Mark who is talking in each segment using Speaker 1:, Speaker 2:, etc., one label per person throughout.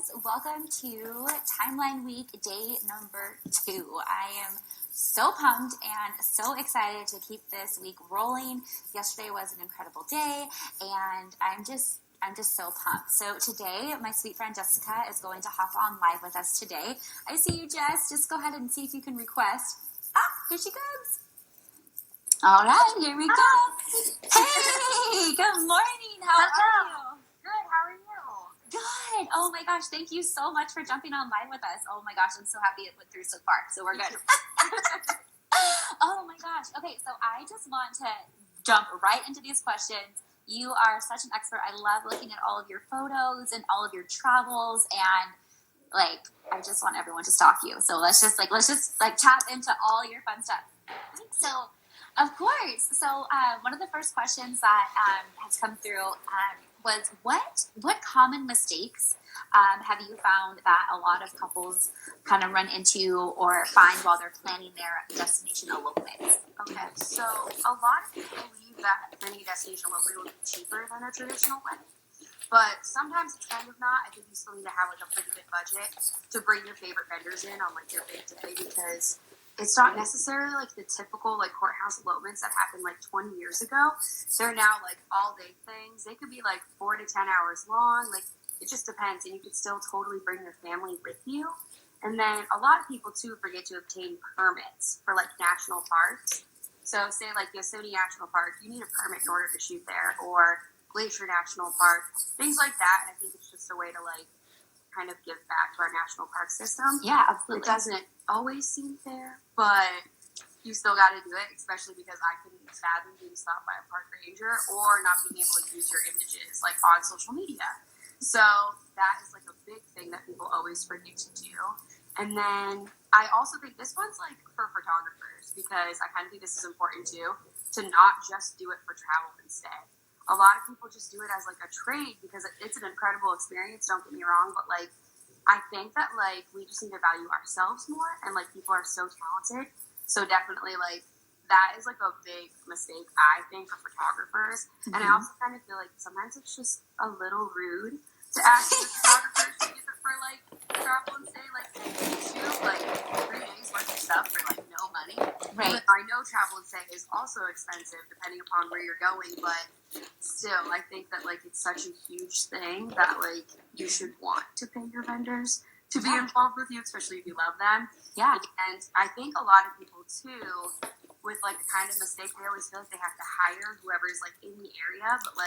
Speaker 1: guys, welcome to Timeline Week, day number 2. I am so pumped and so excited to keep this week rolling. Yesterday was an incredible day, and I'm just so pumped. So today, my sweet friend Jessica is going to hop on live with us today. I see you, Jess. Just go ahead and see if you can request. Here she comes. All right, here we go. Hey, good morning. How are you?
Speaker 2: Good, how are you?
Speaker 1: Good. Oh my gosh, thank you so much for jumping on live with us. Oh my gosh, I'm so happy it went through so far. So we're good. Oh my gosh. Okay, so I just want to jump right into these questions. You are such an expert. I love looking at all of your photos and all of your travels, and I just want everyone to stalk you. So let's just tap into all your fun stuff. So, of course. So one of the first questions that has come through was what common mistakes have you found that a lot of couples kind of run into or find while they're planning their destination elopements?
Speaker 2: Okay, so a lot of people believe that planning a destination elopement will be cheaper than a traditional wedding. But sometimes it's kind of not. I think you still need to have a pretty good budget to bring your favorite vendors in on your big day, because it's not necessarily the typical courthouse elopements that happened 20 years ago. They're now all day things. They could be 4 to 10 hours long. It just depends, and you could still totally bring your family with you. And then a lot of people too forget to obtain permits for national parks. So say Yosemite National Park, you need a permit in order to shoot there, or Glacier National Park, things like that. And I think it's just a way to kind of give back to our national park system.
Speaker 1: Yeah, absolutely.
Speaker 2: It doesn't always seem fair, but you still got to do it, especially because I couldn't fathom being stopped by a park ranger or not being able to use your images on social media. So that is a big thing that people always forget to do. And then I also think this one's for photographers, because I kind of think this is important too, to not just do it for travel instead. A lot of people just do it as a trade, because it's an incredible experience, don't get me wrong, but I think that we just need to value ourselves more, and people are so talented. So definitely that is a big mistake, I think, for photographers. Mm-hmm. And I also kind of feel sometimes it's just a little rude to ask the photographers to use it for travel and stay. You shoot 3 days worth of stuff for no money.
Speaker 1: Right.
Speaker 2: But I know travel and stay is also expensive depending upon where you're going, but still, I think that it's such a huge thing that you should want to pay your vendors to be involved with you, especially if you love them.
Speaker 1: Yeah.
Speaker 2: And I think a lot of people too, with the kind of mistake, they always feel they have to hire whoever is in the area, but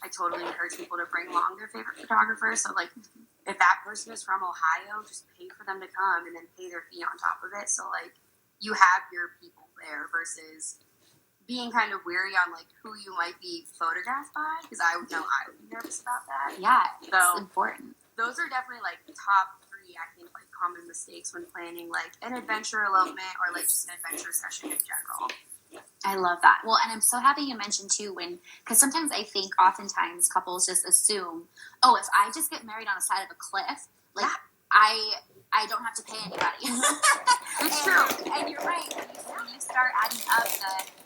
Speaker 2: I totally encourage people to bring along their favorite photographer. So if that person is from Ohio, just pay for them to come and then pay their fee on top of it. So you have your people there versus being kind of weary on who you might be photographed by, because I know I would be nervous about that.
Speaker 1: Yeah,
Speaker 2: so
Speaker 1: it's important.
Speaker 2: Those are definitely top 3, I think, common mistakes when planning an adventure elopement or just an adventure session in general.
Speaker 1: I love that. Well, and I'm so happy you mentioned too, because sometimes I think oftentimes couples just assume, oh, if I just get married on the side of a cliff, I don't have to pay anybody.
Speaker 2: It's true.
Speaker 1: And you're right. When you start adding up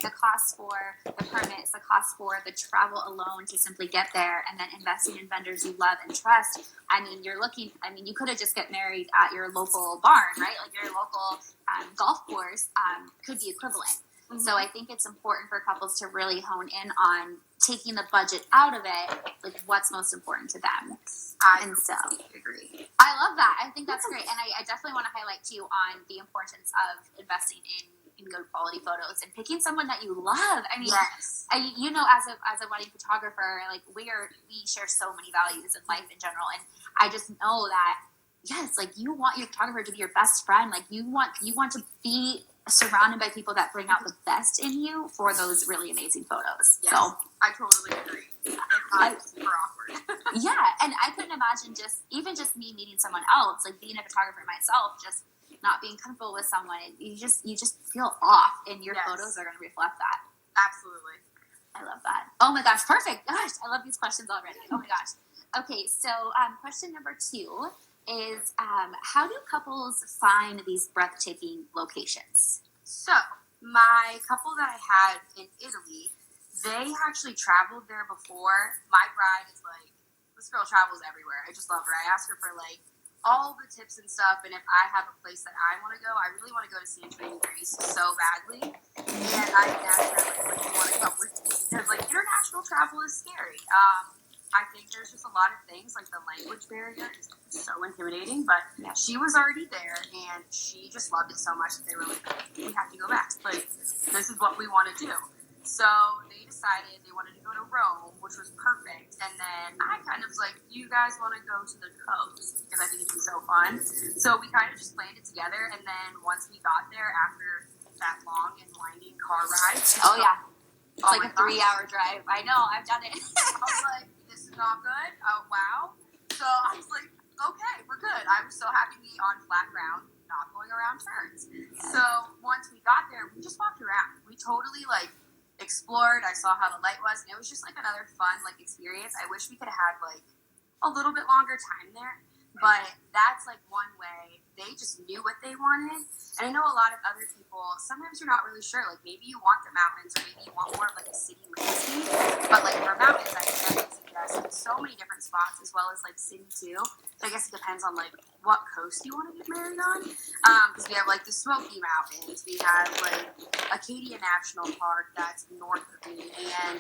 Speaker 1: the cost for the permits, the cost for the travel alone to simply get there, and then investing in vendors you love and trust, you could have just get married at your local barn, right? Your local golf course could be equivalent. Mm-hmm. So I think it's important for couples to really hone in on taking the budget out of it, what's most important to them.
Speaker 2: I agree.
Speaker 1: I love that. I think that's great. And I definitely want to highlight too on the importance of investing in good quality photos and picking someone that you love.
Speaker 2: Yes.
Speaker 1: As a wedding photographer, we share so many values in life in general. And I just know that, yes, you want your photographer to be your best friend. You want to be surrounded by people that bring out the best in you for those really amazing photos.
Speaker 2: Yes, so I totally agree. It's super awkward.
Speaker 1: Yeah, and I couldn't imagine just me meeting someone else, being a photographer myself, just not being comfortable with someone. You just feel off, and your photos are going to reflect that.
Speaker 2: Absolutely.
Speaker 1: I love that. Oh my gosh, perfect. Gosh, I love these questions already. Oh my gosh. Okay, so question number 2 is how do couples find these breathtaking locations?
Speaker 2: So, my couple that I had in Italy, they actually traveled there before. My bride is this girl travels everywhere. I just love her. I ask her for like all the tips and stuff, and if I have a place that I want to go, I really want to go to Santorini, Greece so badly. And I asked her, like, would you want to come with me? Because, like, international travel is scary. I think there's just a lot of things, like the language barrier is so intimidating, but she was already there, and she just loved it so much that they were like, we have to go back. Like, this is what we want to do. So they decided they wanted to go to Rome, which was perfect. And then I kind of was like, you guys want to go to the coast? Because I think it'd be so fun. So we kind of just planned it together. And then once we got there, after that long and winding car ride.
Speaker 1: Oh, yeah. It's like a 3-hour drive. I know. I've done it.
Speaker 2: I was like, this is not good. Oh, wow. So I was like, okay, we're good. I was so happy to be on flat ground, not going around turns. Yes. So once we got there, we just walked around. We totally, like, explored. I saw how the light was, and it was just like another fun like experience. I wish we could have had like a little bit longer time there, but that's like one way. They just knew what they wanted, and I know a lot of other people, sometimes you're not really sure, like maybe you want the mountains or maybe you want more of like a city landscape, but like for mountains I definitely suggest so many different spots as well as like city too. So I guess it depends on like what coast you want to get married on, because we have like the Smoky Mountains, we have like Acadia National Park that's north of me, and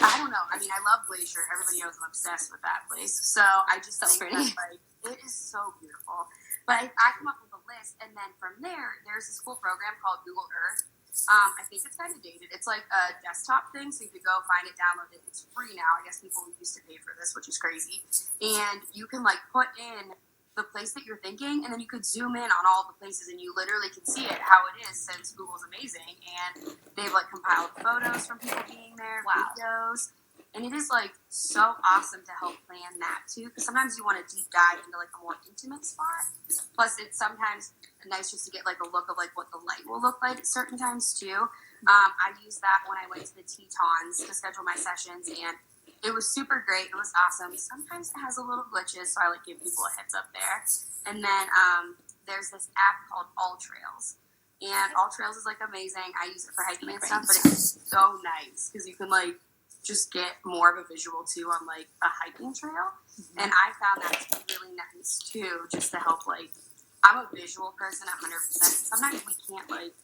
Speaker 2: I don't know, I mean, I love Glacier. Everybody knows I'm obsessed with that place, so I just think that like it is so beautiful. But I come up with a list, and then from there there's this cool program called Google Earth. I think it's kind of dated. It's like a desktop thing, so you could go find it, download it. It's free now. I guess people used to pay for this, which is crazy. And you can like put in the place that you're thinking, and then you could zoom in on all the places, and you literally can see it how it is, since Google's amazing. And they've like compiled photos from people being there, videos. And it is like so awesome to help plan that too, because sometimes you want to deep dive into like a more intimate spot. Plus, it's sometimes nice just to get like a look of like what the light will look like at certain times too. I used that when I went to the Tetons to schedule my sessions, and it was super great. It was awesome. Sometimes it has a little glitches, so I like give people a heads up there. And then there's this app called All Trails. And All Trails is like amazing. I use it for hiking and stuff, but it's so nice because you can like just get more of a visual too on like a hiking trail. And I found that to be really nice too, just to help like, I'm a visual person at 100%. Sometimes we can't like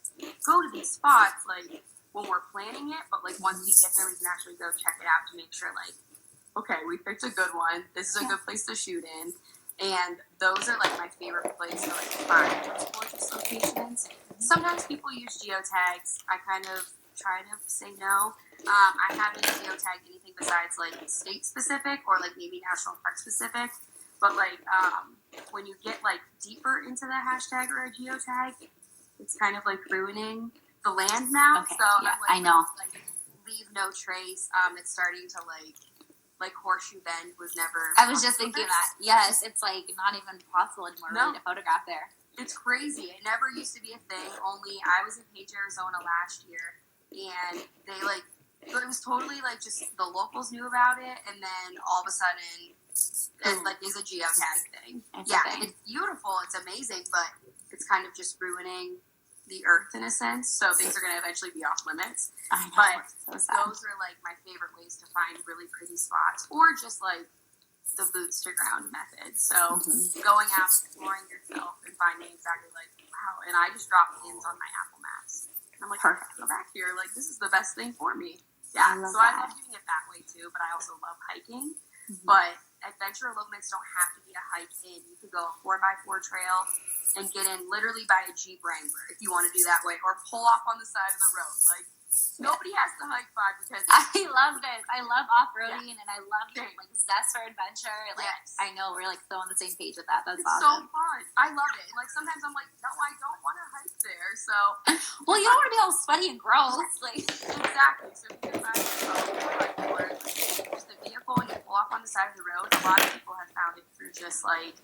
Speaker 2: go to these spots like when we're planning it, but like once we get there, we can actually go check it out to make sure like, okay, we picked a good one. This is a good place to shoot in. And those are like my favorite place to like find those gorgeous locations. Sometimes people use geotags. I kind of try to say no. I haven't geotagged anything besides like state specific or like maybe national park specific. But like when you get like deeper into the hashtag or a geotag, it's kind of like ruining the land now.
Speaker 1: Okay.
Speaker 2: So
Speaker 1: yeah,
Speaker 2: like,
Speaker 1: I know.
Speaker 2: Like, leave no trace. It's starting to like Horseshoe Bend was never.
Speaker 1: I was just thinking that. Yes, it's like not even possible anymore really to photograph there.
Speaker 2: It's crazy. It never used to be a thing. Only I was in Page, Arizona last year, and they like it was totally like just the locals knew about it, and then all of a sudden, it like is a geotag thing. It's beautiful. It's amazing, but it's kind of just ruining the earth in a sense, so things are going to eventually be off limits.
Speaker 1: I know,
Speaker 2: but
Speaker 1: so sad.
Speaker 2: Those are like my favorite ways to find really pretty spots, or just like the boots to ground method. So going out, exploring yourself, and finding exactly like wow. And I just drop pins on my Apple Maps. I'm like, perfect. Go back here. Like this is the best thing for me. Yeah. I love doing it that way too. But I also love hiking. But adventure elopements don't have to be a hike in. You could go a 4x4 trail and get in literally by a Jeep Wrangler if you want to do that way, or pull off on the side of the road. Like nobody has to hike far because
Speaker 1: I love this. I love off-roading and I love like zest for adventure. Like I know we're like so on the same page with that. That's awesome.
Speaker 2: So fun. I love it. Like sometimes I'm like, no, I don't want to hike there. So
Speaker 1: well, you don't want to be all sweaty and gross. Like
Speaker 2: exactly. So if you decide to go just a vehicle and you pull off on the side of the road, a lot of people have found it through just like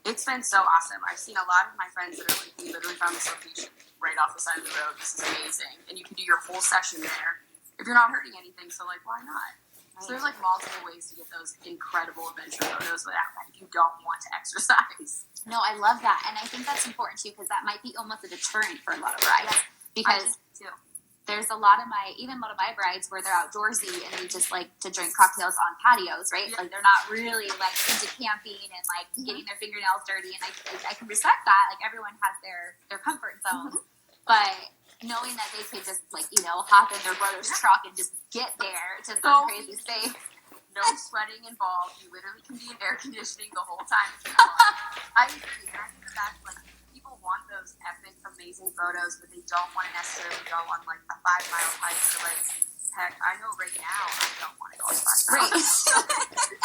Speaker 2: it's been so awesome. I've seen a lot of my friends that are like, we literally found this location right off the side of the road. This is amazing. And you can do your whole session there if you're not hurting anything. So like, why not? So there's like multiple ways to get those incredible adventure photos without that if you don't want to exercise.
Speaker 1: No, I love that. And I think that's important too, because that might be almost a deterrent for a lot of rides. Because there's a lot of my brides where they're outdoorsy and they just like to drink cocktails on patios, right?
Speaker 2: Yeah.
Speaker 1: Like they're not really like into camping and like getting their fingernails dirty. And I can respect that. Like everyone has their comfort zone, but knowing that they could just like, hop in their brother's truck and just get there to some crazy space.
Speaker 2: No sweating involved. You literally can be in air conditioning the whole time. I agree. And I think that's like, people want those epic, amazing photos, but they don't want to necessarily go on like a 5-mile hike or like, heck, I know right now I don't want to go on 5 miles. Right.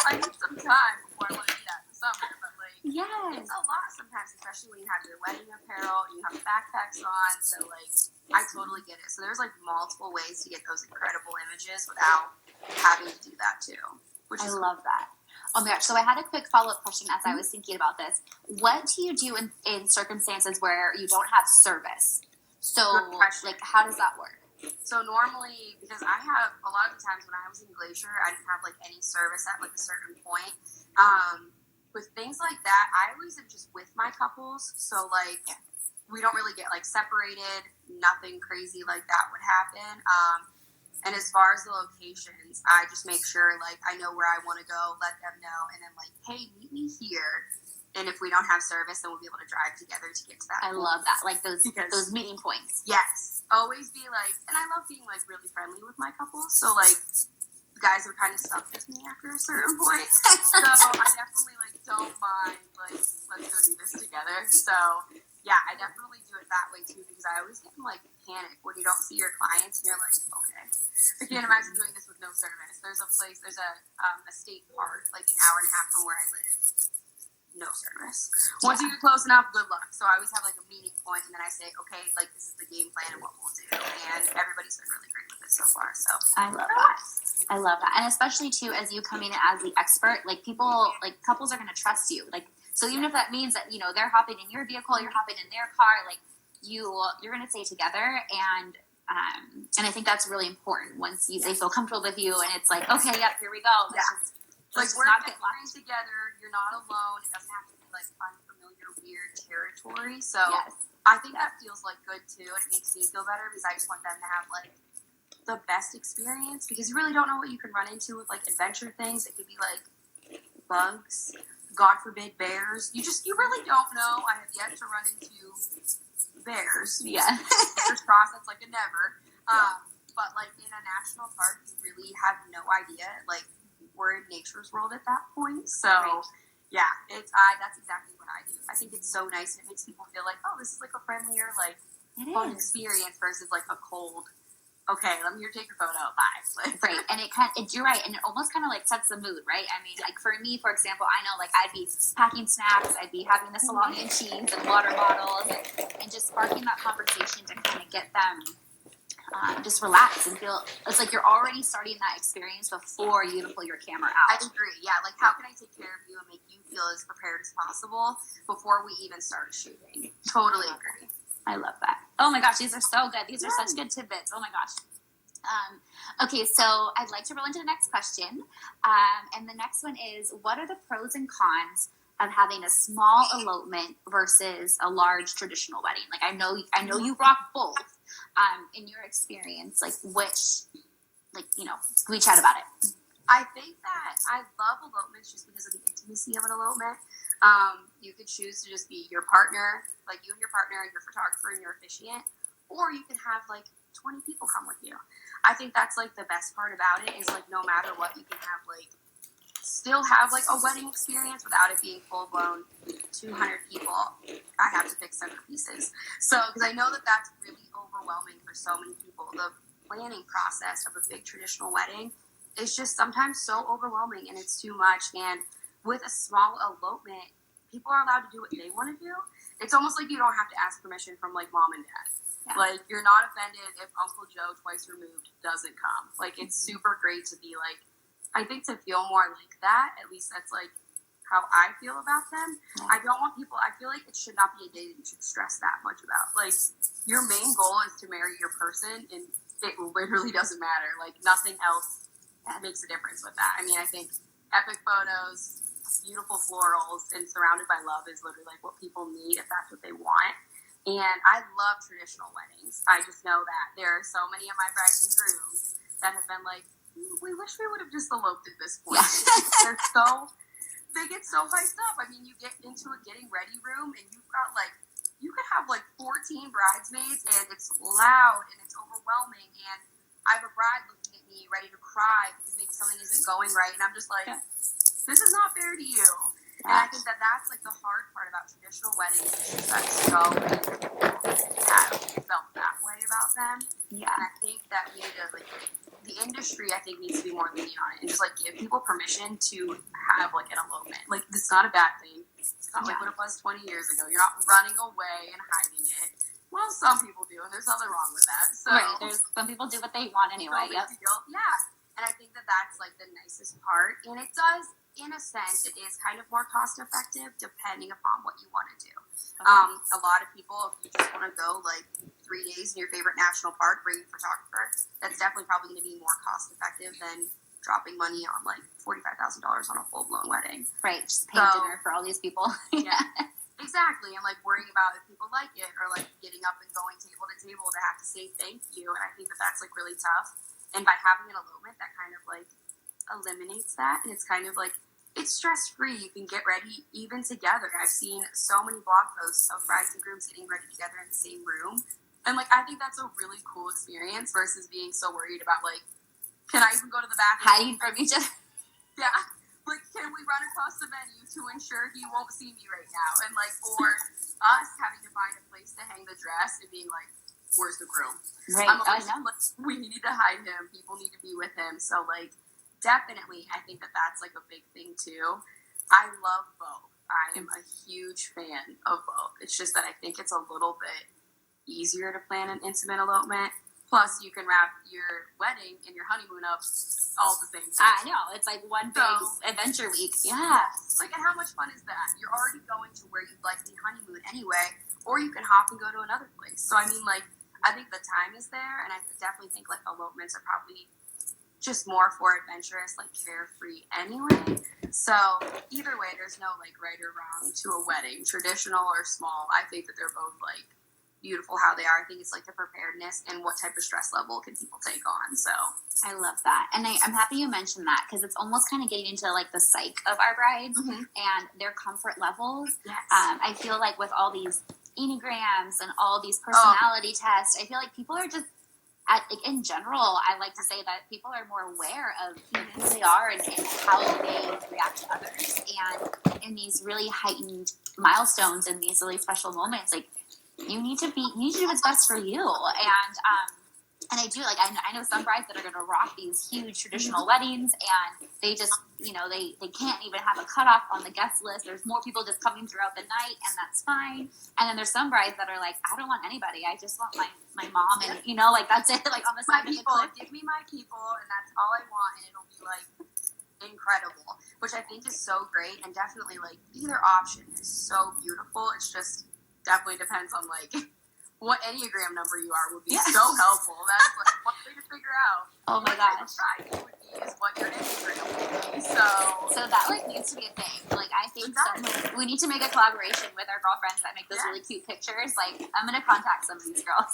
Speaker 2: I need some time before I want to do that in the summer, but like, it's a lot sometimes, especially when you have your wedding apparel and you have backpacks on. So like, I totally get it. So there's like multiple ways to get those incredible images without having to do that too.
Speaker 1: I love that. Oh my gosh. So I had a quick follow-up question as I was thinking about this. What do you do in circumstances where you don't have service? So like, how does that work?
Speaker 2: So normally, because I have a lot of the times when I was in Glacier, I didn't have like any service at like a certain point. With things like that, I always am just with my couples. So like, we don't really get like separated. Nothing crazy like that would happen. And as far as the locations, I just make sure, like, I know where I want to go, let them know, and then, like, hey, meet me here. And if we don't have service, then we'll be able to drive together to get to that.
Speaker 1: I love that. Like, those meeting points.
Speaker 2: Yes. Always be, like, and I love being, like, really friendly with my couples. So, like, guys are kind of stuck with me after a certain point. So I definitely, like, don't mind, like, let's go do this together. So, yeah, I definitely do it that way, too, because I always get in, like, panic when you don't see your clients and you're like, okay, I can't imagine doing this with no service. There's a state park, like an hour and a half from where I live. No service. Once you get close enough, good luck. So I always have like a meeting point, and then I say, okay, like this is the game plan and what we'll do. And everybody's been really great with it so far. So
Speaker 1: I love that. I love that. And especially too, as you coming in as the expert, like couples are going to trust you. Like, so even if that means that, they're hopping in your vehicle, you're hopping in their car, like you're going to stay together. And I think that's really important once they feel comfortable with you and it's like, okay, yep, here we go.
Speaker 2: Let's we're not getting locked together. You're not alone. It doesn't have to be like unfamiliar, weird territory. So I think that feels like good too. And it makes me feel better because I just want them to have like the best experience because you really don't know what you can run into with like adventure things. It could be like bugs, God forbid bears. You really don't know. I have yet to run into bears.
Speaker 1: Yeah.
Speaker 2: Just cross, that's like a never. But like in a national park, you really have no idea. Like we're in nature's world at that point. So yeah, that's exactly what I do. I think it's so nice. It makes people feel like, oh, this is like a friendlier, like fun experience versus like a cold, okay, let me take your photo, bye.
Speaker 1: Right, and you're right, and it almost kind of like sets the mood, right? I mean, like for me, for example, I know like I'd be packing snacks, I'd be having the salami and cheese and water bottles, and just sparking that conversation to kind of get them just relax and feel, it's like you're already starting that experience before you even pull your camera out.
Speaker 2: I agree, yeah, like how can I take care of you and make you feel as prepared as possible before we even start shooting? Totally agree.
Speaker 1: I love that. Oh my gosh, these are so good. These are such good tidbits. Oh my gosh. Okay, so I'd like to roll into the next question. And the next one is, what are the pros and cons of having a small elopement versus a large traditional wedding? Like I know you rock both. In your experience, like which, like, we chat about it.
Speaker 2: I think that I love elopements just because of the intimacy of an elopement. You could choose to just be your partner, like you and your partner and your photographer and your officiant, or you can have like 20 people come with you. I think that's like the best part about it is like no matter what, you can have like still have like a wedding experience without it being full blown 200 people. I have to pick centerpieces. So because I know that that's really overwhelming for so many people. The planning process of a big traditional wedding is just sometimes so overwhelming and it's too much. And with a small elopement, people are allowed to do what they want to do. It's almost like you don't have to ask permission from like mom and dad. Yeah. Like you're not offended if Uncle Joe twice removed doesn't come. Like it's super great to be like, I think to feel more like that, at least that's like how I feel about them. Yeah. I don't want people, I feel like it should not be a day that you should stress that much about. Like your main goal is to marry your person and it literally doesn't matter. Like nothing else makes a difference with that. I mean, I think epic photos, beautiful florals, and surrounded by love is literally like what people need if that's what they want. And I love traditional weddings. I just know that there are so many of my brides and grooms that have been like, we wish we would have just eloped at this point.
Speaker 1: Yeah.
Speaker 2: They get so hyped up. I mean, you get into a getting ready room and you've got like, you could have like 14 bridesmaids and it's loud and it's overwhelming. And I have a bride looking at me ready to cry because maybe something isn't going right. And I'm just like, this is not fair to you. And I think that that's like the hard part about traditional weddings. It's just that so many people have felt that way about them.
Speaker 1: Yeah.
Speaker 2: And I think that we need to, like, the industry, I think, needs to be more lenient on it and just like give people permission to have like an elopement. Like, it's not a bad thing. It's not like what it was 20 years ago. You're not running away and hiding it. Well, some people do, and there's nothing wrong with that. So,
Speaker 1: right. There's some people do what they want anyway.
Speaker 2: Yeah. And I think that that's like the nicest part. And it does, in a sense, it is kind of more cost effective depending upon what you want to do. Okay. A lot of people, if you just want to go like 3 days in your favorite national park, bring a photographer, that's definitely probably going to be more cost effective than dropping money on like $45,000 on a full blown wedding.
Speaker 1: Right. Just paying dinner for all these people.
Speaker 2: Yeah. Exactly. And like worrying about if people like it or like getting up and going table to table to have to say thank you. And I think that that's like really tough. And by having an elopement, that kind of like eliminates that. And it's kind of like, it's stress free. You can get ready even together. I've seen so many blog posts of brides and grooms getting ready together in the same room. And like, I think that's a really cool experience versus being so worried about like, can I even go to the bathroom?
Speaker 1: Hiding from each other.
Speaker 2: Yeah. Like, can we run across the venue to ensure he won't see me right now? And like, or us having to find a place to hang the dress and being like, where's the groom?
Speaker 1: Right.
Speaker 2: Like, we need to hide him. People need to be with him. So like, definitely, I think that that's like a big thing too. I love both. I am a huge fan of both. It's just that I think it's a little bit easier to plan an intimate elopement. Plus, you can wrap your wedding and your honeymoon up all at the same time.
Speaker 1: I know. It's like one big adventure week. Yeah.
Speaker 2: Like, and how much fun is that? You're already going to where you'd like the honeymoon anyway, or you can hop and go to another place. So, I mean, like, I think the time is there, and I definitely think, like, elopements are probably just more for adventurous, like, carefree anyway. So, either way, there's no, like, right or wrong to a wedding, traditional or small. I think that they're both, like, beautiful how they are. I think it's like the preparedness and what type of stress level can people take on. So
Speaker 1: I love that. And I'm happy you mentioned that because it's almost kind of getting into like the psyche of our brides and their comfort levels.
Speaker 2: Yes.
Speaker 1: I feel like with all these Enneagrams and all these personality tests, I feel like people are just in general, I like to say that people are more aware of who they are and how they react to others. And in these really heightened milestones and these really special moments, like you need to do what's best for you. And I do, like, I know some brides that are going to rock these huge traditional weddings, and they just, you know, they can't even have a cutoff on the guest list. There's more people just coming throughout the night, and that's fine. And then there's some brides that are like, I don't want anybody. I just want my mom, and, you know, like, that's it, like, on the side of the cliff.
Speaker 2: Give me my people, and that's all I want, and it'll be, like, incredible, which I think is so great, and definitely, like, either option is so beautiful. It's just definitely depends on, like, what Enneagram number you are would be so helpful. That's like one way to figure out.
Speaker 1: Oh my gosh.
Speaker 2: Is what your Enneagram would be. So
Speaker 1: that like needs to be a thing. Like I think we need to make a collaboration with our girlfriends that make those really cute pictures. Like I'm gonna contact some of these girls.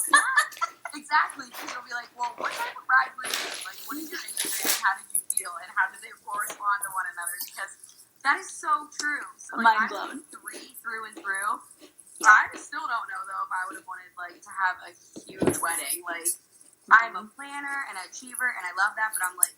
Speaker 2: Exactly. Because you'll be like, well, what type of bride were you? Like, what is your Enneagram? How did you feel? And how did they correspond to one another? Because that is so true. So like,
Speaker 1: mind blown.
Speaker 2: 3 through and through. Yeah. I still don't know, though, if I would have wanted, like, to have a huge wedding. Like, I'm a planner and an achiever, and I love that, but I'm like,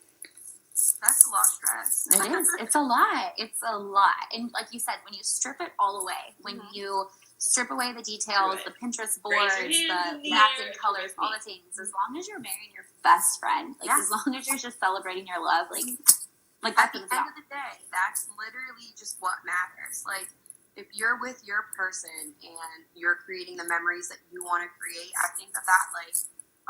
Speaker 2: that's a lot of stress.
Speaker 1: It is. It's a lot. It's a lot. And like you said, when you strip it all away, when you strip away the details, the Pinterest boards, the napkin colors, all the things, as long as you're marrying your best friend, like, as long as you're just celebrating your love, like
Speaker 2: at the end of the day, that's literally just what matters. Like, if you're with your person and you're creating the memories that you want to create, I think that like,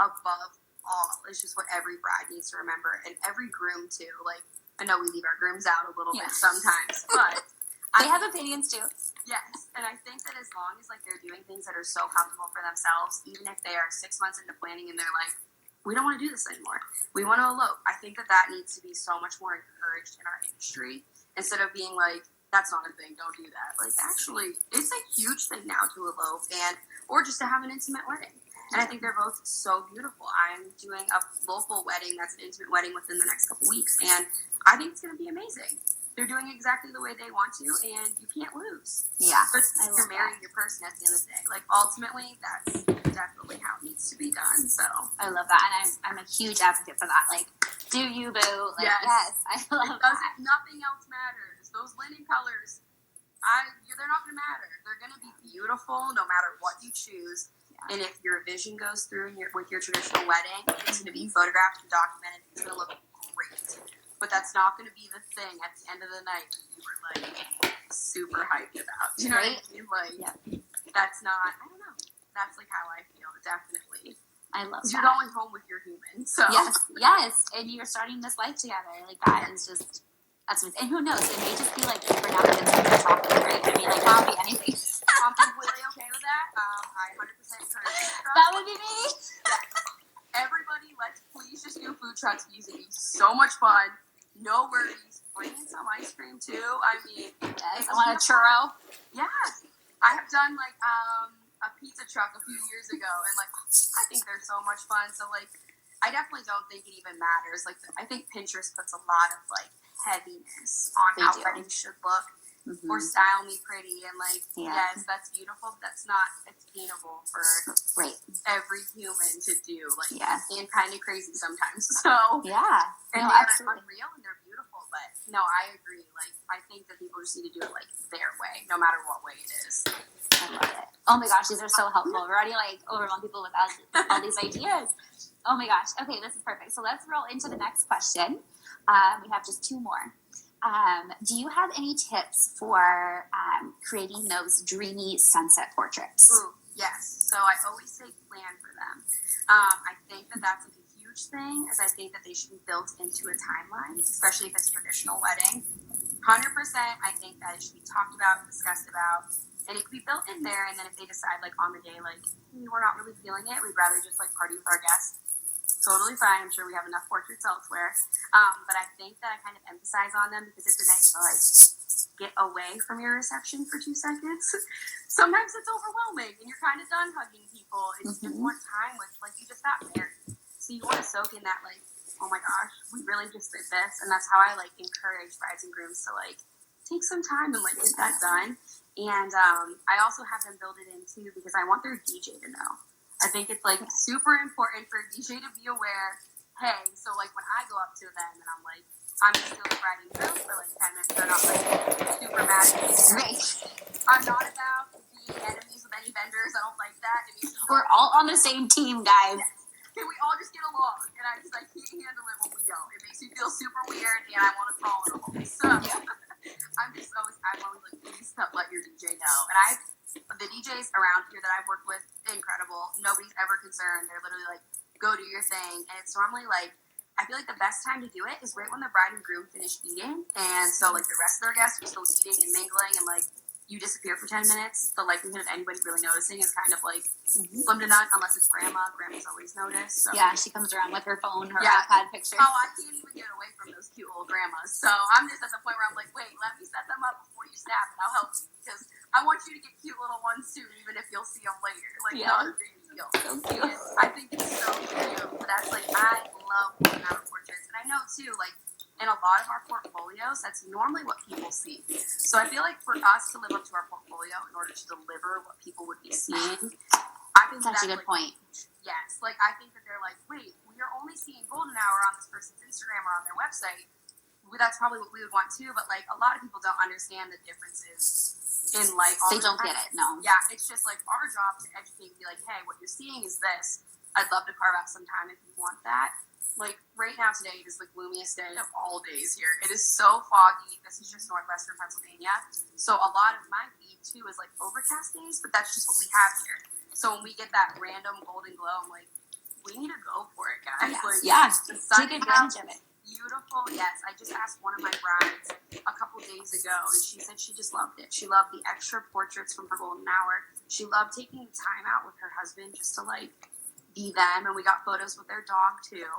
Speaker 2: above all, is just what every bride needs to remember. And every groom, too. Like, I know we leave our grooms out a little bit sometimes, but
Speaker 1: they have opinions, too.
Speaker 2: Yes. And I think that as long as, like, they're doing things that are so comfortable for themselves, even if they are 6 months into planning and they're like, we don't want to do this anymore. We want to elope. I think that needs to be so much more encouraged in our industry instead of being like, that's not a thing. Don't do that. Like, actually, it's a huge thing now to elope or just to have an intimate wedding. And I think they're both so beautiful. I'm doing a local wedding that's an intimate wedding within the next couple weeks, and I think it's going to be amazing. They're doing exactly the way they want to, and you can't lose.
Speaker 1: Yeah,
Speaker 2: but you're marrying your person at the end of the day. Like, ultimately, that's definitely how it needs to be done. So
Speaker 1: I love that, and I'm a huge advocate for that. Like, do you, boo? Like, yes, I love that.
Speaker 2: Nothing else matters. Those linen colors, they're not going to matter. They're going to be beautiful no matter what you choose. Yeah. And if your vision goes through with your traditional wedding, it's going to be photographed and documented. It's going to look great. But that's not going to be the thing at the end of the night that you were like super hyped about. You know what I mean? Like, that's not, I don't know. That's like how I feel, definitely.
Speaker 1: I love that.
Speaker 2: You're going home with your human. So.
Speaker 1: Yes. And you're starting this life together. Like, that is just, that's amazing. And who knows? It may just be like super napkins and chocolate, right? I mean, like, that would be anything.
Speaker 2: I'm completely okay with that. I 100% encourage it.
Speaker 1: That would be me.
Speaker 2: Everybody, let's please just do food trucks because it'd be so much fun. No worries. Bring in some ice cream too. I mean,
Speaker 1: yes, I want a churro.
Speaker 2: Yeah. I have done like a pizza truck a few years ago, and like I think they're so much fun. So like, I definitely don't think it even matters. Like, I think Pinterest puts a lot of like heaviness on how weddings should look. Mm-hmm. Or style me pretty, and like, yes, that's beautiful, but that's not attainable for every human to do. Like, and kind of crazy sometimes. So and they're unreal and they're beautiful, but no, I agree. Like, I think that people just need to do it like their way, no matter what way it is.
Speaker 1: I love it. Oh my gosh, these are so helpful. We're already like overwhelming people with all these ideas. Oh my gosh. Okay, this is perfect. So let's roll into the next question. We have just two more. Do you have any tips for creating those dreamy sunset portraits?
Speaker 2: Ooh, yes. So I always say plan for them. I think that that's like a huge thing, as I think that they should be built into a timeline, especially if it's a traditional wedding. 100%, I think that it should be talked about, discussed about, and it could be built in there. And then if they decide, like, on the day, like, we're not really feeling it, we'd rather just like party with our guests. Totally fine. I'm sure we have enough portraits elsewhere. But I think that I kind of emphasize on them because it's a nice to like get away from your reception for 2 seconds. Sometimes it's overwhelming and you're kind of done hugging people and you just want time with, like, you just got married. So you want to soak in that, like, oh my gosh, we really just did this. And that's how I like encourage brides and grooms to like take some time and like get that done. And I also have them build it in too because I want their DJ to know. I think it's like super important for a DJ to be aware, hey, so like when I go up to them and I'm like, I'm still bride and groom for like 10 minutes, they're not like super mad at me.
Speaker 1: Right.
Speaker 2: I'm not about being enemies with any vendors. I don't like that.
Speaker 1: We're all on the same team, guys.
Speaker 2: Yes. Can we all just get along? And I can't handle it when we don't. It makes me feel super weird and I want to crawl in a hole. So I'm always like, please let your DJ know. And the DJs around here that I've worked with, incredible. Nobody's ever concerned. They're literally like, go do your thing. And it's normally like, I feel like the best time to do it is right when the bride and groom finish eating. And so like the rest of their guests are still eating and mingling and like you disappear for 10 minutes. The likelihood of anybody really noticing is kind of like slim to none unless it's grandma. Grandma's always noticed. So.
Speaker 1: Yeah, she comes around with her phone, her iPad pictures.
Speaker 2: Oh, I can't even get away from those cute old grandmas. So I'm just at the point where I'm like, wait, let me set them up before you snap and I'll help you because I want you to get cute little ones too, even if you'll see them later. Like, not a big deal. So cute. I think it's so cute. But that's like, I love looking at portraits. And I know too, like, in a lot of our portfolios, that's normally what people see. So I feel like for us to live up to our portfolio in order to deliver what people would be seeing, I think
Speaker 1: that's a good point.
Speaker 2: Yes. Like, I think that they're like, wait, we are only seeing golden hour on this person's Instagram or on their website. That's probably what we would want too. But like, a lot of people don't understand the differences in like all
Speaker 1: they don't get it. No.
Speaker 2: Yeah. It's just like our job to educate and be like, hey, what you're seeing is this. I'd love to carve out some time if you want that. Like, right now today, it is the gloomiest day of all days here. It is so foggy. This is just northwestern Pennsylvania. So a lot of my feed, too, is, like, overcast days, but that's just what we have here. So when we get that random golden glow, I'm like, we need to go for it, guys.
Speaker 1: Yes.
Speaker 2: Like, the sun
Speaker 1: take advantage of it.
Speaker 2: Beautiful. Yes. I just asked one of my brides a couple days ago, and she said she just loved it. She loved the extra portraits from her golden hour. She loved taking time out with her husband just to, like, be them. And we got photos with their dog, too.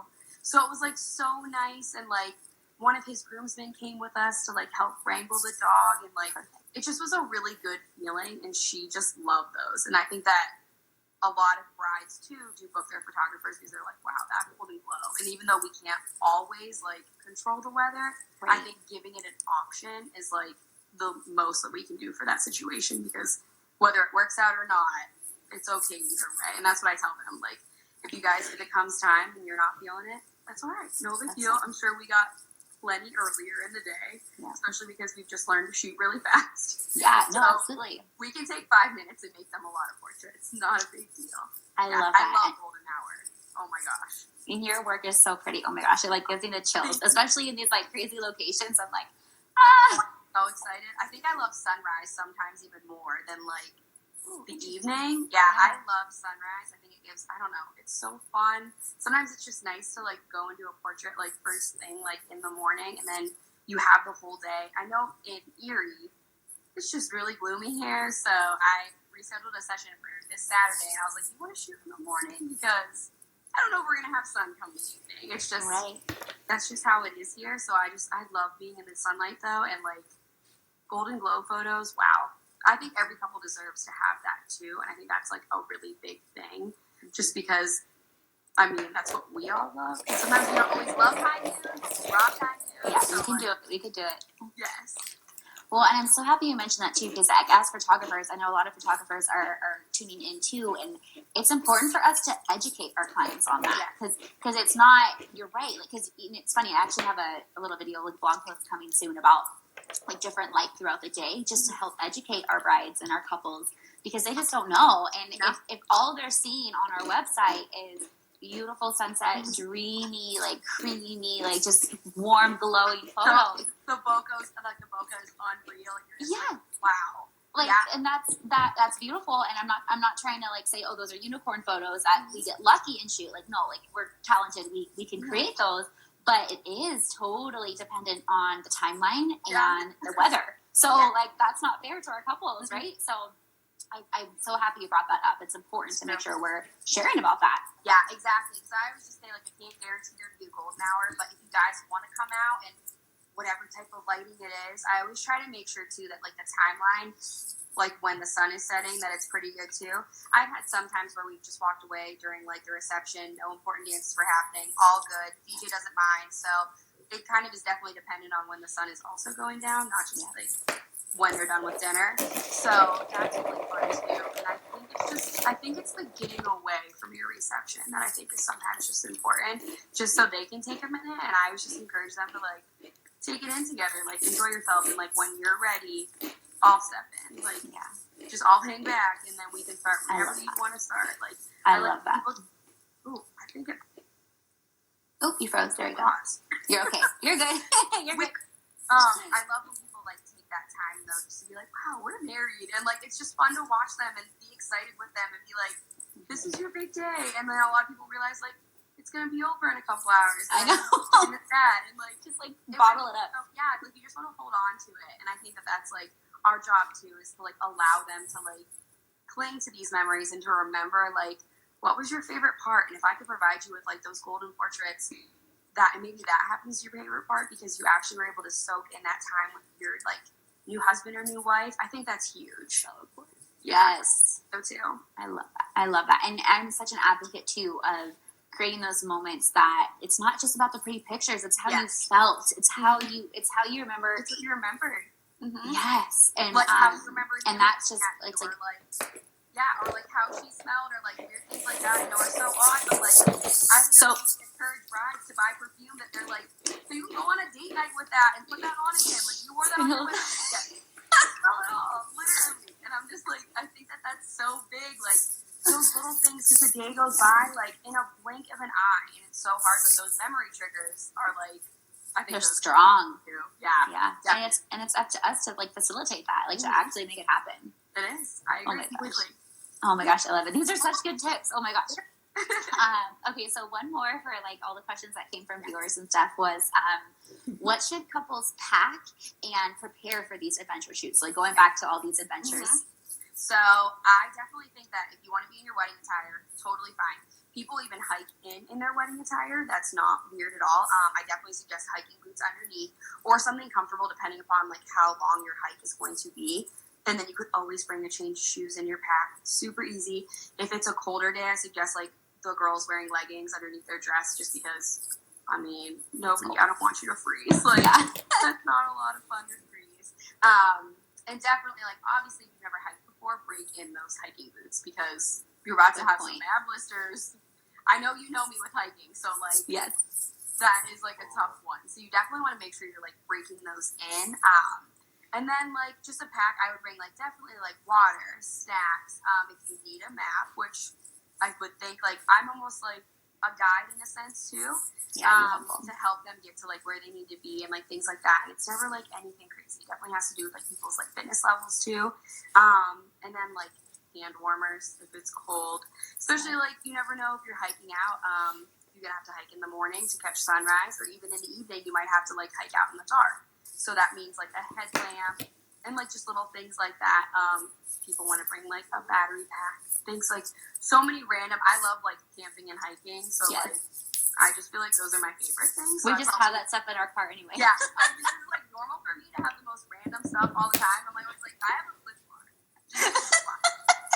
Speaker 2: So it was, like, so nice and, like, one of his groomsmen came with us to like help wrangle the dog, and like it just was a really good feeling, and she just loved those. And I think that a lot of brides too do book their photographers because they're like, wow, that golden glow. And even though we can't always like control the weather, I think giving it an option is like the most that we can do for that situation, because whether it works out or not, it's okay either way. And that's what I tell them. Like, if you guys, if it comes time and you're not feeling it, that's all right. No big deal. I'm sure we got plenty earlier in the day, especially because we've just learned to shoot really fast.
Speaker 1: Yeah, no,
Speaker 2: so
Speaker 1: absolutely.
Speaker 2: We can take 5 minutes and make them a lot of portraits. Not a big deal.
Speaker 1: I love that.
Speaker 2: I love golden hour. Oh my gosh.
Speaker 1: And your work is so pretty. Oh my gosh, it like gives me the chills, especially in these like crazy locations. I'm like,
Speaker 2: I'm so excited. I think I love sunrise sometimes even more than like the evening. Yeah, I love sunrise. I think it gives, I don't know, it's so fun. Sometimes it's just nice to like go and do a portrait like first thing, like in the morning, and then you have the whole day. I know in Erie, it's just really gloomy here, so I rescheduled a session for this Saturday, and I was like, you want to shoot in the morning? Because I don't know if we're going to have sun come the evening. It's just, that's just how it is here. So I love being in the sunlight though, and like golden glow photos, wow. I think every couple deserves to have that too, and I think that's like a really big thing, just because, I mean, that's what we all love. And sometimes we don't always love high noon, rock high noon.
Speaker 1: yeah,
Speaker 2: so
Speaker 1: we can do it. We could do it.
Speaker 2: Yes.
Speaker 1: Well, and I'm so happy you mentioned that too, because like, as photographers, I know a lot of photographers are tuning in too, and it's important for us to educate our clients on that, because it's not, you're right, because it's funny, I actually have a little video, like blog post coming soon about like different light throughout the day, just to help educate our brides and our couples, because they just don't know. And if all they're seeing on our website is beautiful sunset, dreamy, like creamy, like just warm, glowing photos.
Speaker 2: The bokeh is unreal. You're just like, wow.
Speaker 1: Like, and that's beautiful. And I'm not trying to like say, oh, those are unicorn photos that we get lucky and shoot. Like, no, like we're talented. We can create those, but it is totally dependent on the timeline and the weather. So like, that's not fair to our couples, right? So I'm so happy you brought that up. It's important to make sure we're sharing about that.
Speaker 2: Yeah, exactly. So I always just say, like, I can't guarantee there to be a golden hour, but if you guys want to come out and whatever type of lighting it is, I always try to make sure too that like the timeline, like when the sun is setting, that it's pretty good too. I've had some times where we've just walked away during like the reception, no important dances were happening, all good. DJ doesn't mind, so it kind of is definitely dependent on when the sun is also going down, not just like when they're done with dinner. So that's really fun too. And I think it's the getting away from your reception that I think is sometimes just important, just so they can take a minute. And I always just encourage them to like take it in together, like enjoy yourself, and like when you're ready, I'll step in. Like just I'll hang back, and then we can start whenever you want to start. Like
Speaker 1: I love that.
Speaker 2: I think it.
Speaker 1: Oh, you froze. There you go. You're okay. You're good. You're good.
Speaker 2: I love when people like take that time though, just to be like, wow, we're married, and like it's just fun to watch them and be excited with them and be like, this is your big day. And then a lot of people realize like it's gonna be over in a couple hours.
Speaker 1: I know.
Speaker 2: And it's sad, and like
Speaker 1: just like bottle it up.
Speaker 2: Yeah, like you just want to hold on to it, and I think that that's like our job too, is to like allow them to like cling to these memories and to remember like what was your favorite part. And if I could provide you with like those golden portraits, that, and maybe that happens to your favorite part because you actually were able to soak in that time with your like new husband or new wife, I think that's huge. So
Speaker 1: yes,
Speaker 2: so too.
Speaker 1: I love that, and I'm such an advocate too of creating those moments that it's not just about the pretty pictures, it's how you felt, it's how you remember,
Speaker 2: it's what you remembered.
Speaker 1: Yes, and
Speaker 2: like how you remember,
Speaker 1: and that's just it's like
Speaker 2: or like how she smelled, or like weird things like that. I know are so odd, but like I encourage brides to buy perfume that they're like, so you can go on a date night with that and put that on again. Like you wore that on your wedding day. Smell it all, literally. And I'm just like, I think that that's so big. Like those little things, because the day goes by like in a blink of an eye, and it's so hard. But those memory triggers are like, I think
Speaker 1: they're strong.
Speaker 2: Yeah.
Speaker 1: And it's up to us to like facilitate that, like to actually make it happen.
Speaker 2: It is. I agree completely.
Speaker 1: Oh my gosh, I love it. These are such good tips. Oh my gosh. Okay, so one more for like all the questions that came from viewers and stuff was, what should couples pack and prepare for these adventure shoots? Like going back to all these adventures.
Speaker 2: So I definitely think that if you want to be in your wedding attire, totally fine. people even hike in their wedding attire. That's not weird at all. I definitely suggest hiking boots underneath or something comfortable depending upon like how long your hike is going to be. And then you could always bring a change of shoes in your pack. Super easy. If it's a colder day, I suggest like the girls wearing leggings underneath their dress just because, I mean, nobody, I don't want you to freeze. Like, that's not a lot of fun to freeze. And definitely, like, obviously, if you've never hiked before, break in those hiking boots because you're about to have some ab blisters. I know you know me with hiking, so, like,
Speaker 1: yes,
Speaker 2: that is, like, a tough one. So you definitely want to make sure you're, like, breaking those in. And then, like, just a pack, I would bring, like, definitely, like, water, snacks, if you need a map, which I would think, like, I'm almost, like, a guide in a sense, too. To help them get to, like, where they need to be and, like, things like that. And it's never, like, anything crazy. It definitely has to do with, like, people's, like, fitness levels, too. And then, like, hand warmers if it's cold. Especially, like, you never know if you're hiking out. You're going to have to hike in the morning to catch sunrise, or even in the evening, you might have to, like, hike out in the dark. So that means, like, a headlamp and, like, just little things like that. People want to bring, like, a battery pack. Things, like, so many random... I love, like, camping and hiking. So, like, I just feel like those are my favorite things. So
Speaker 1: we just have that stuff in our car anyway.
Speaker 2: Yeah. This is, like, normal for me to have the most random stuff all the time. I'm like, I have a flip water.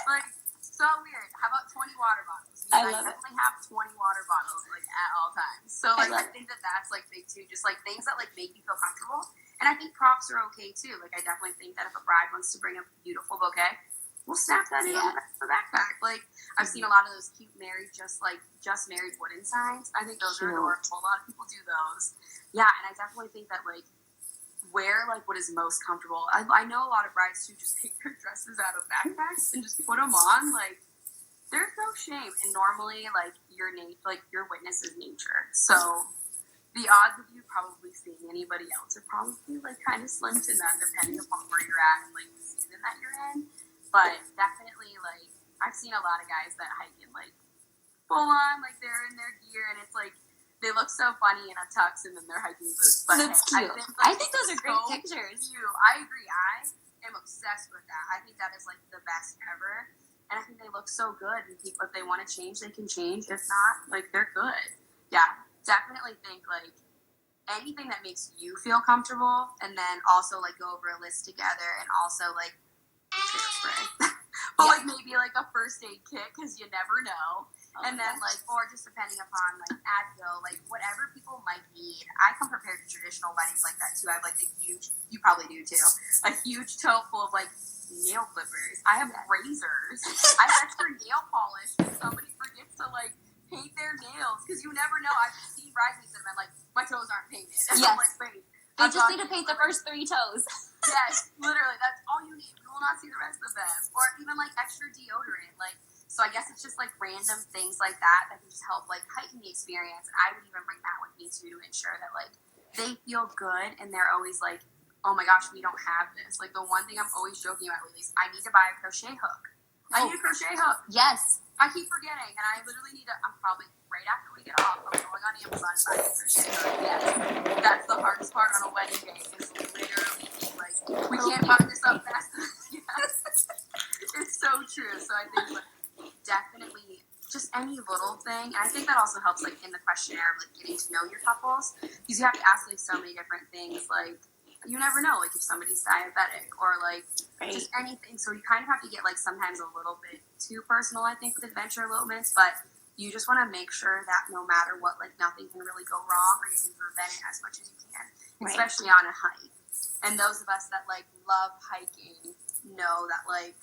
Speaker 2: Like, so weird. How about 20 water bottles? I definitely have 20 water bottles, like, at all times. So, like, I think that that's, like, big, too. Just, like, things that, like, make you feel comfortable. And I think props are okay, too. Like, I definitely think that if a bride wants to bring a beautiful bouquet, we'll snap that in on the backpack. Like, I've seen a lot of those cute just married wooden signs. I think those are adorable. A lot of people do those. Yeah, and I definitely think that, like, wear, like, what is most comfortable. I know a lot of brides, too, just take their dresses out of backpacks and just put them on. Like, there's no shame. And normally, like, your witness is nature. So the odds of you probably seeing anybody else are probably, like, kind of slim to none depending upon where you're at and, like, the season that you're in. But definitely, like, I've seen a lot of guys that hike in, like, full on, like, they're in their gear, and it's, like, they look so funny in a tux and then they're hiking boots. But
Speaker 1: that's cute. I think those are great pictures.
Speaker 2: Cute. I agree. I am obsessed with that. I think that is, like, the best ever. And I think they look so good. And people, if they want to change, they can change. If not, like, they're good. Yeah. Definitely think, like, anything that makes you feel comfortable, and then also, like, go over a list together, and also, like, spray. But, like, maybe, like, a first aid kit, because you never know. And then, like, or just depending upon, like, Advil, like, whatever people might need. I come prepared to traditional weddings like that, too. I have, like, the huge, you probably do, too, a huge tote full of, like, nail clippers. I have razors. I have extra nail polish if somebody forgets to, like, paint their nails, because you never know. I've seen bridesmaids that have been like, my toes aren't painted. And I'm like, wait.
Speaker 1: They just need to paint the first 3 toes.
Speaker 2: Yes, literally. That's all you need. You will not see the rest of them. Or even, like, extra deodorant. Like, so I guess it's just, like, random things like that can just help, like, heighten the experience. And I would even bring that with me, too, to ensure that, like, they feel good and they're always like, oh, my gosh, we don't have this. Like, the one thing I'm always joking about lately is I need to buy a crochet hook. I need a crochet hook.
Speaker 1: Yes.
Speaker 2: I keep forgetting, and I literally need to, I'm probably, right after we get off, I'm going on Amazon and buying a crochet hook. Yes. That's the hardest part on a wedding day, is literally, like, we can't find this up fast enough. Yes. It's so true. So I think, like, definitely just any little thing. And I think that also helps, like, in the questionnaire of, like, getting to know your couples, because you have to ask, like, so many different things, like, you never know, like, if somebody's diabetic or, like, just anything. So you kind of have to get, like, sometimes a little bit too personal, I think, with adventure elopements. But you just want to make sure that no matter what, like, nothing can really go wrong, or you can prevent it as much as you can, especially on a hike. And those of us that, like, love hiking know that, like,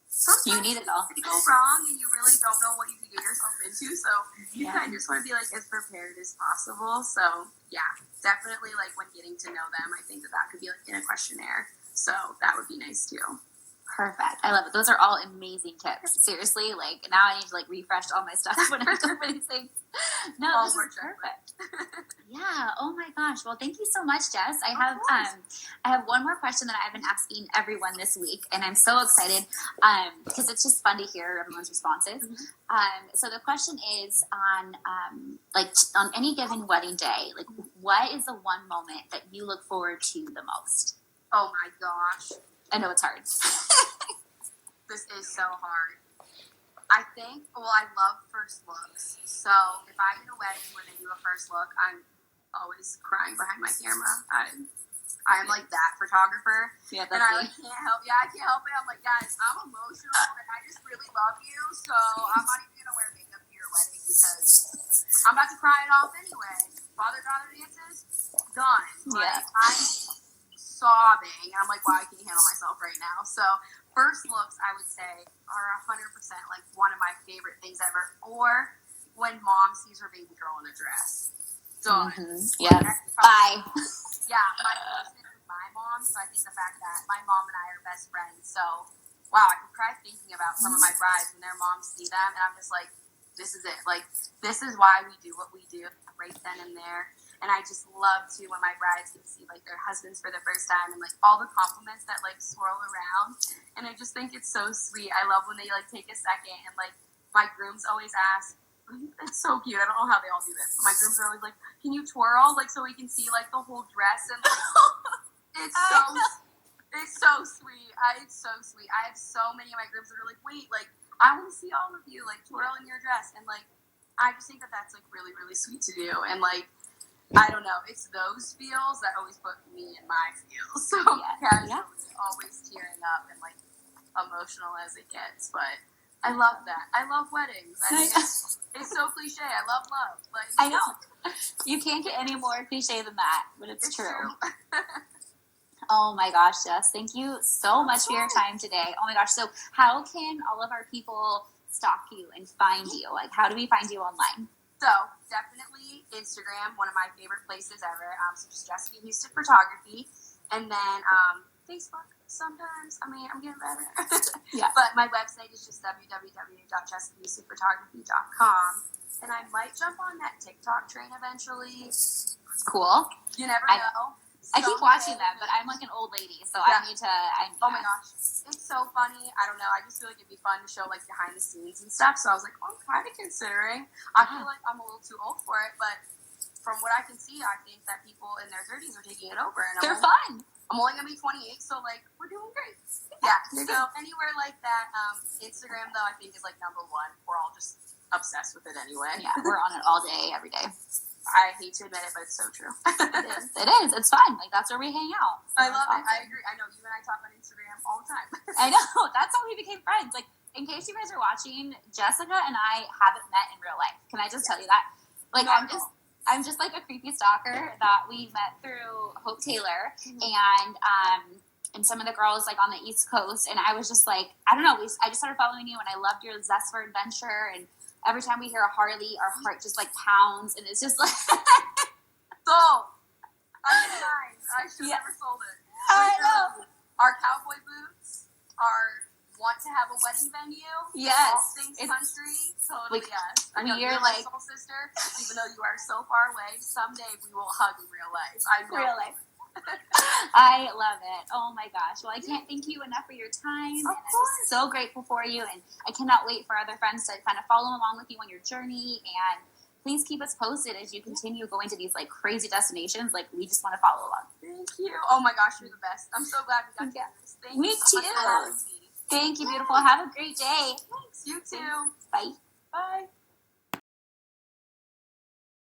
Speaker 2: sometimes
Speaker 1: you need it all.
Speaker 2: It go wrong, and you really don't know what you can get yourself into. So you kind of just want to be, like, as prepared as possible. So yeah, definitely, like, when getting to know them, I think that could be, like, in a questionnaire. So that would be nice too.
Speaker 1: Perfect. I love it. Those are all amazing tips. Seriously, like, now I need to, like, refresh all my stuff when I go for these things. No, this is perfect. Yeah. Oh my gosh. Well, thank you so much, Jess. I have one more question that I've been asking everyone this week, and I'm so excited because it's just fun to hear everyone's responses. Mm-hmm. So the question is on on any given wedding day, like, what is the one moment that you look forward to the most?
Speaker 2: Oh my gosh.
Speaker 1: I know it's hard.
Speaker 2: This is so hard. I think, I love first looks. So if I get a wedding where they do a first look, I'm always crying behind my camera. I'm like that photographer.
Speaker 1: Yeah,
Speaker 2: and I can't help. Yeah, I can't help it. I'm like, guys, I'm emotional and I just really love you. So I'm not even gonna wear makeup to your wedding because I'm about to cry it off anyway. Father-daughter dances, done. Like, I'm sobbing. And I'm like, wow, I can't handle myself right now. So first looks, I would say, are 100% like one of my favorite things ever. Or when mom sees her baby girl in a dress. Done.
Speaker 1: Mm-hmm. Yeah. Bye.
Speaker 2: Yeah, my closeness with my mom. So I think the fact that my mom and I are best friends. So, wow, I can cry thinking about some of my brides when their moms see them. And I'm just like, this is it. Like, this is why we do what we do right then and there. And I just love to when my brides get to see like their husbands for the first time and like all the compliments that like swirl around. And I just think it's so sweet. I love when they like take a second and like my grooms always ask, it's so cute. I don't know how they all do this. But my grooms are always like, can you twirl? Like so we can see like the whole dress and like, it's so sweet. It's so sweet. I have so many of my grooms that are like, wait, like I want to see all of you like twirl in your dress. And like I just think that that's like really, really sweet to do. And like I don't know, it's those feels that always put me in my feels. So casually, always tearing up and like emotional as it gets. But I love that. I love weddings. I think it's so cliche. I love love. Like
Speaker 1: I know. You can't get any more cliche than that, but it's true. Oh my gosh, Jess, thank you so much for your time today. Oh my gosh, so how can all of our people stalk you and find you? Like, how do we find you online?
Speaker 2: So, definitely Instagram, one of my favorite places ever. So just Jessica Husted Photography. And then Facebook sometimes. I mean, I'm getting better.
Speaker 1: Yeah.
Speaker 2: But my website is just www.jessicahustedphotography.com. And I might jump on that TikTok train eventually.
Speaker 1: It's cool.
Speaker 2: You never know.
Speaker 1: I keep watching them, but I'm like an old lady, so I need to.
Speaker 2: Oh my gosh, it's so funny. I don't know. I just feel like it'd be fun to show like behind the scenes and stuff. So I was like, I'm kind of considering. I feel like I'm a little too old for it, but from what I can see, I think that people in their 30s are taking it over, and
Speaker 1: they're fun.
Speaker 2: I'm only gonna be 28, so like we're doing great. Yeah. So anywhere like that, Instagram though I think is like number one. We're all just obsessed with it anyway.
Speaker 1: Yeah, we're on it all day, every day.
Speaker 2: I hate to admit it, but it's so true.
Speaker 1: It is. It's fun. Like, that's where we hang out. So
Speaker 2: I love it. I agree. I know you and I talk on Instagram all the time.
Speaker 1: I know. That's how we became friends. Like, in case you guys are watching, Jessica and I haven't met in real life. Can I just tell you that? Like, I'm just like a creepy stalker that we met through Hope Taylor and some of the girls like on the East Coast. And I was just like, I don't know. I just started following you, and I loved your zest for adventure. And every time we hear a Harley, our heart just like pounds, and it's just like
Speaker 2: sold. I should have never sold it.
Speaker 1: I know.
Speaker 2: Our cowboy boots, our want to have a wedding venue.
Speaker 1: Yes.
Speaker 2: All things country. Totally
Speaker 1: like,
Speaker 2: yes. I know
Speaker 1: you're
Speaker 2: my
Speaker 1: like
Speaker 2: soul sister, even though you are so far away, someday we will hug in real life. I know.
Speaker 1: Real life. I love it. Oh my gosh. Well, I can't thank you enough for your time.
Speaker 2: Of
Speaker 1: and I'm just so grateful for you. And I cannot wait for other friends to kind of follow along with you on your journey. And please keep us posted as you continue going to these like crazy destinations. Like, we just want to follow along.
Speaker 2: Thank you. Oh my gosh, you're the best. I'm so glad we got to do this. Thank
Speaker 1: Me
Speaker 2: you so
Speaker 1: too.
Speaker 2: much for having me.
Speaker 1: Thank you, beautiful. Have a great day.
Speaker 2: Thanks. You too.
Speaker 1: Bye.
Speaker 2: Bye.